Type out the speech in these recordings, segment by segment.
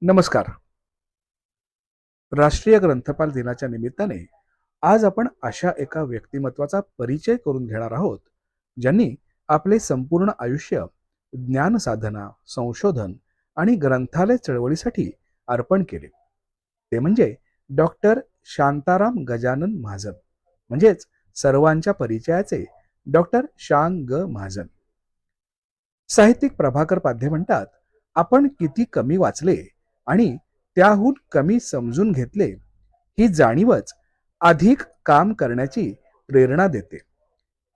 नमस्कार. राष्ट्रीय ग्रंथपाल दिनाच्या निमित्ताने आज आपण अशा एका व्यक्तिमत्वाचा परिचय करून घेणार आहोत, ज्यांनी आपले संपूर्ण आयुष्य ज्ञान साधना, संशोधन आणि ग्रंथालय चळवळीसाठी अर्पण केले. ते म्हणजे डॉक्टर शांताराम गजानन महाजन, म्हणजेच सर्वांच्या परिचयाचे डॉक्टर शां ग महाजन. साहित्यिक प्रभाकर पाध्ये म्हणतात, आपण किती कमी वाचले आणि त्याहून कमी समजून घेतले, ही जाणीवच अधिक काम करण्याची प्रेरणा देते.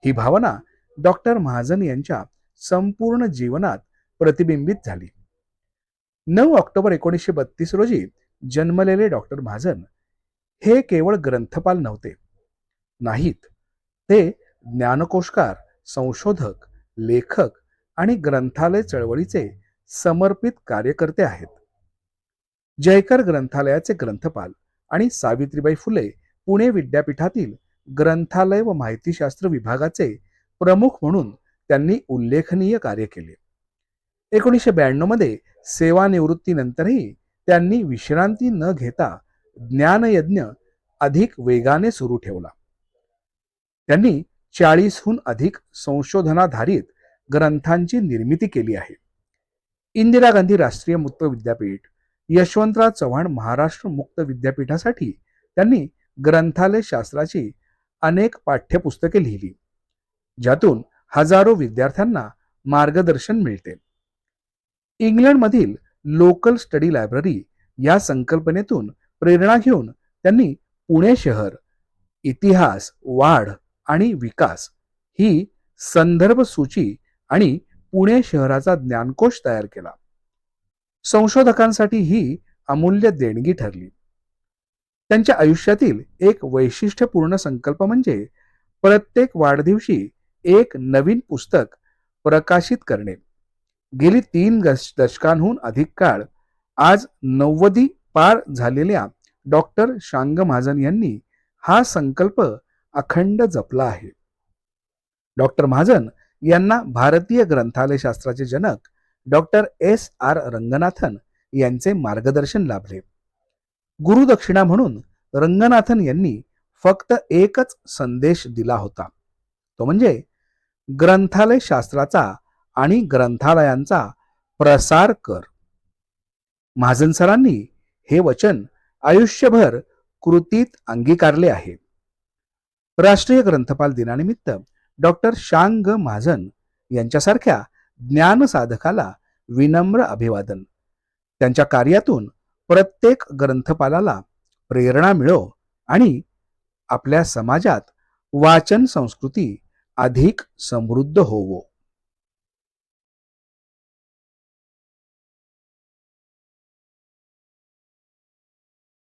ही भावना डॉक्टर महाजन यांच्या संपूर्ण जीवनात प्रतिबिंबित झाली. 9 ऑक्टोबर 1932 रोजी जन्मलेले डॉक्टर महाजन हे केवळ ग्रंथपाल नव्हते, नाहीत, ते ज्ञानकोशकार, संशोधक, लेखक आणि ग्रंथालय चळवळीचे समर्पित कार्यकर्ते आहेत. जयकर ग्रंथालयाचे ग्रंथपाल आणि सावित्रीबाई फुले पुणे विद्यापीठातील ग्रंथालय व माहितीशास्त्र विभागाचे प्रमुख म्हणून त्यांनी उल्लेखनीय कार्य केले. 1992 मध्ये सेवानिवृत्तीनंतरही त्यांनी विश्रांती न घेता ज्ञानयज्ञ अधिक वेगाने सुरू ठेवला. त्यांनी 40हून अधिक संशोधनाधारित ग्रंथांची निर्मिती केली आहे. इंदिरा गांधी राष्ट्रीय मुक्त विद्यापीठ, यशवंतराव चव्हाण महाराष्ट्र मुक्त विद्यापीठासाठी त्यांनी ग्रंथालय शास्त्राची अनेक पाठ्यपुस्तके लिहिली, ज्यातून हजारो विद्यार्थ्यांना मार्गदर्शन मिळते. इंग्लंडमधील लोकल स्टडी लायब्ररी या संकल्पनेतून प्रेरणा घेऊन त्यांनी पुणे शहर, इतिहास, वाढ आणि विकास ही संदर्भ सूची आणि पुणे शहराचा ज्ञानकोश तयार केला. संशोधकांसाठी ही अमूल्य देणगी ठरली. त्यांच्या आयुष्यातील एक वैशिष्ट्यपूर्ण संकल्प म्हणजे प्रत्येक वाढदिवशी एक नवीन पुस्तक प्रकाशित करणे. गेली 3 दशकांहून अधिक काळ, आज 90 पार झालेल्या डॉक्टर शांग महाजन यांनी हा संकल्प अखंड जपला आहे. डॉक्टर महाजन यांना भारतीय ग्रंथालय शास्त्राचे जनक डॉक्टर S.R. रंगनाथन यांचे मार्गदर्शन लाभले. गुरुदक्षिणा म्हणून रंगनाथन यांनी फक्त एकच संदेश दिला होता, तो म्हणजे ग्रंथालय शास्त्राचा आणि ग्रंथालयांचा प्रसार कर. महाजन सरांनी हे वचन आयुष्यभर कृतीत अंगीकारले आहे. राष्ट्रीय ग्रंथपाल दिनानिमित्त डॉक्टर शां ग महाजन यांच्यासारख्या ज्ञान साधकाला विनम्र अभिवादन. त्यांच्या कार्यातून प्रत्येक ग्रंथपालाला प्रेरणा मिळो आणि आपल्या समाजात वाचन संस्कृती अधिक समृद्ध होवो.